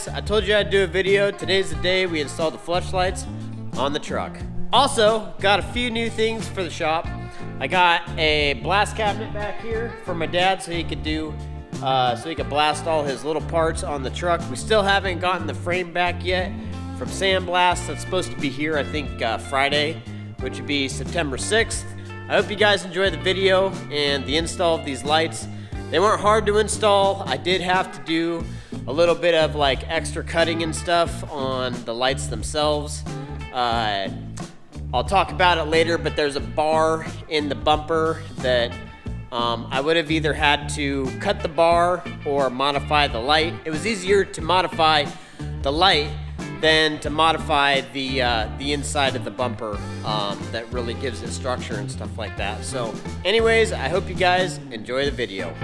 guys, I told you I'd do a video. Today's the day we installed the flush lights on the truck. Also, got a few new things for the shop. I got a blast cabinet back here for my dad so he could blast all his little parts on the truck. We still haven't gotten the frame back yet from Sandblast. That's supposed to be here, I think, Friday, which would be September 6th. I hope you guys enjoyed the video and the install of these lights. They weren't hard to install. I did have to do a little bit of like extra cutting and stuff on the lights themselves. I'll talk about it later, but there's a bar in the bumper that I would have either had to cut the bar or modify the light. It was easier to modify the light than to modify the inside of the bumper that really gives it structure and stuff like that. So anyways, I hope you guys enjoy the video.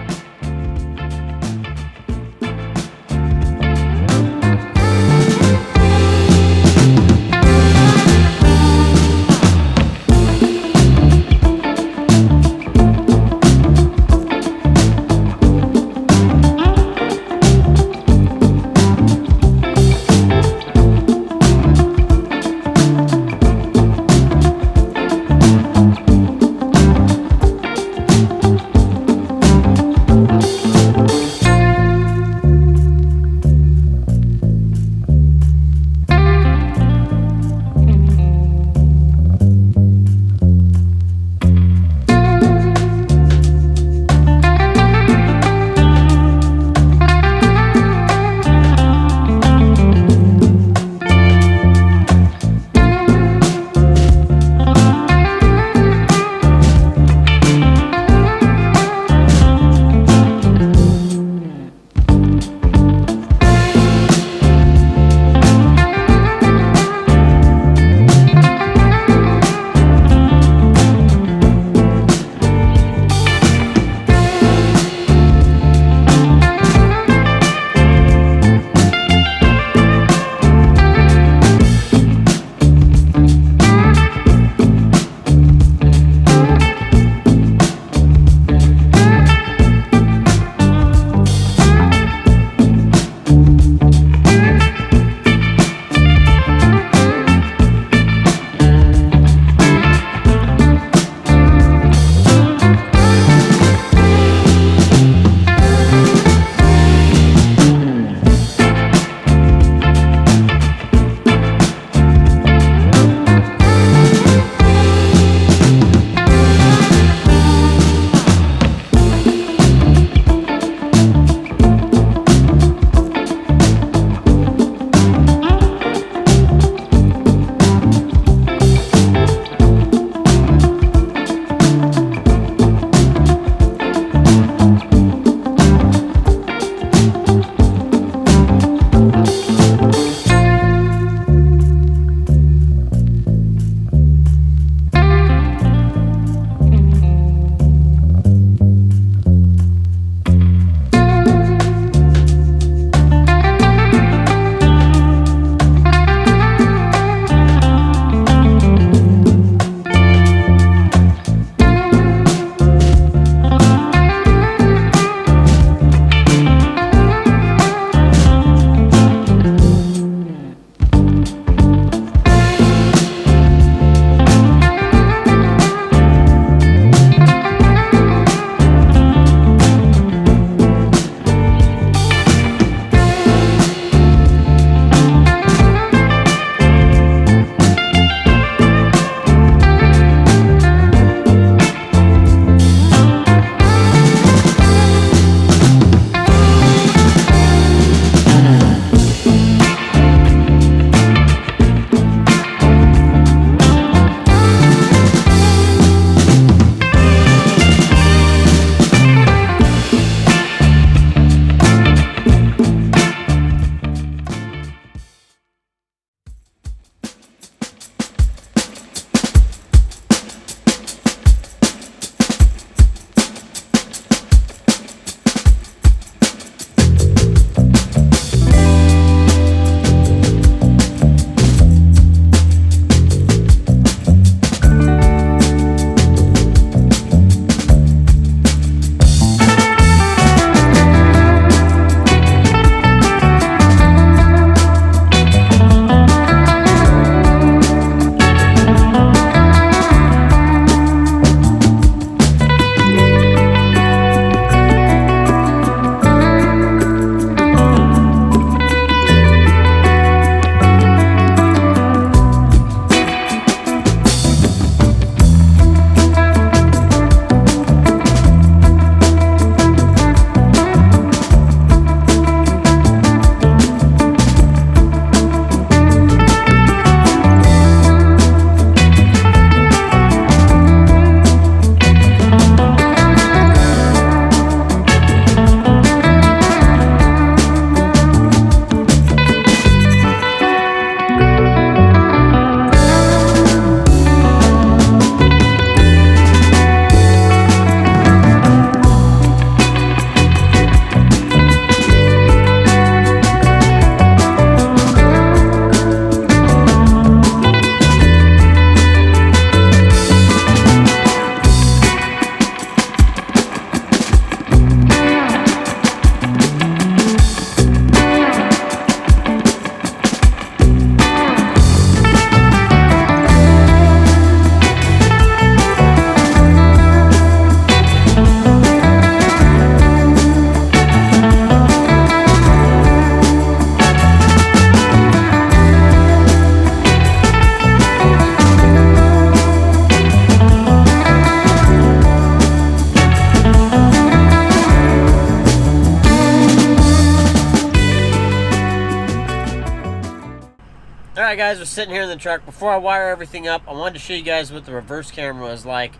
Alright guys, we're sitting here in the truck. Before I wire everything up, I wanted to show you guys what the reverse camera was like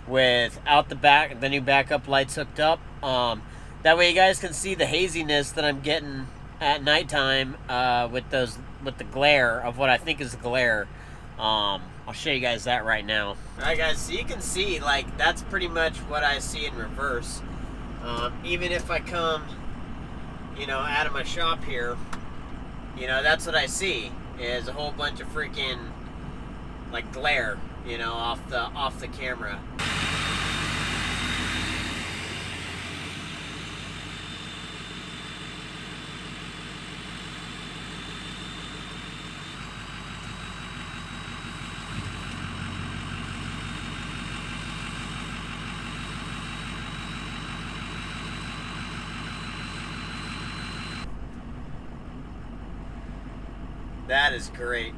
without the new backup lights hooked up. That way you guys can see the haziness that I'm getting at nighttime with the glare of what I think is glare. I'll show you guys that right now. Alright guys, so you can see, like, that's pretty much what I see in reverse. Even if I come, you know, out of my shop here, you know, that's what I see, is a whole bunch of freaking, like, glare, you know, off the camera. That is great.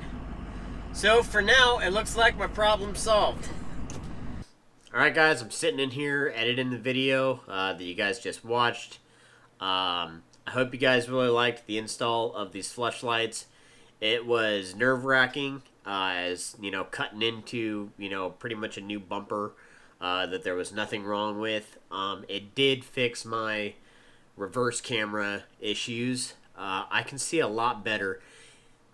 So for now, it looks like my problem's solved. Alright guys, I'm sitting in here editing the video that you guys just watched. I hope you guys really liked the install of these flashlights. It was nerve-wracking as, you know, cutting into, you know, pretty much a new bumper that there was nothing wrong with. It did fix my reverse camera issues. I can see a lot better.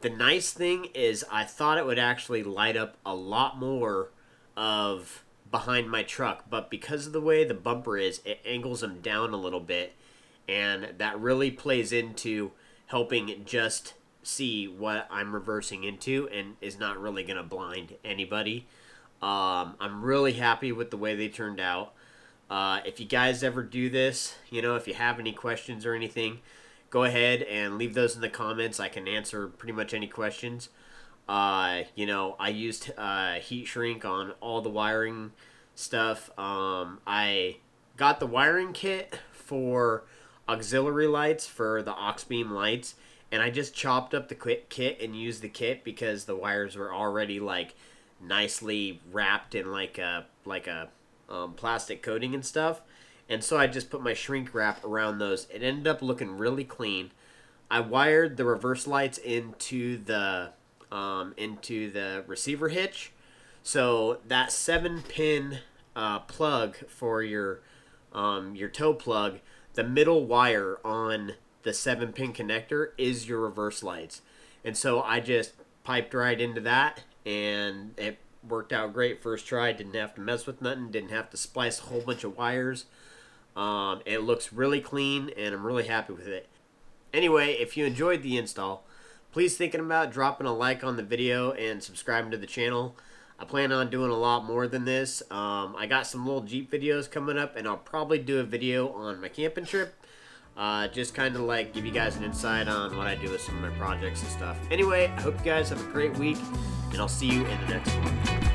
The nice thing is I thought it would actually light up a lot more of behind my truck, but because of the way the bumper is, it angles them down a little bit, and that really plays into helping just see what I'm reversing into and is not really going to blind anybody. I'm really happy with the way they turned out. If you guys ever do this, you know, if you have any questions or anything, go ahead and leave those in the comments. I can answer pretty much any questions. You know, I used heat shrink on all the wiring stuff. I got the wiring kit for auxiliary lights for the aux beam lights, and I just chopped up the kit and used the kit because the wires were already like nicely wrapped in like a plastic coating and stuff. And so I just put my shrink wrap around those. It ended up looking really clean. I wired the reverse lights into the receiver hitch. So that 7-pin plug for your toe plug, the middle wire on the 7-pin connector is your reverse lights. And so I just piped right into that, and it worked out great first try. Didn't have to mess with nothing. Didn't have to splice a whole bunch of wires. It looks really clean, and I'm really happy with it. Anyway, if you enjoyed the install, please thinking about dropping a like on the video and subscribing to the channel. I plan on doing a lot more than this. I got some little Jeep videos coming up, and I'll probably do a video on my camping trip. Just kind of like give you guys an insight on what I do with some of my projects and stuff. Anyway, I hope you guys have a great week, and I'll see you in the next one.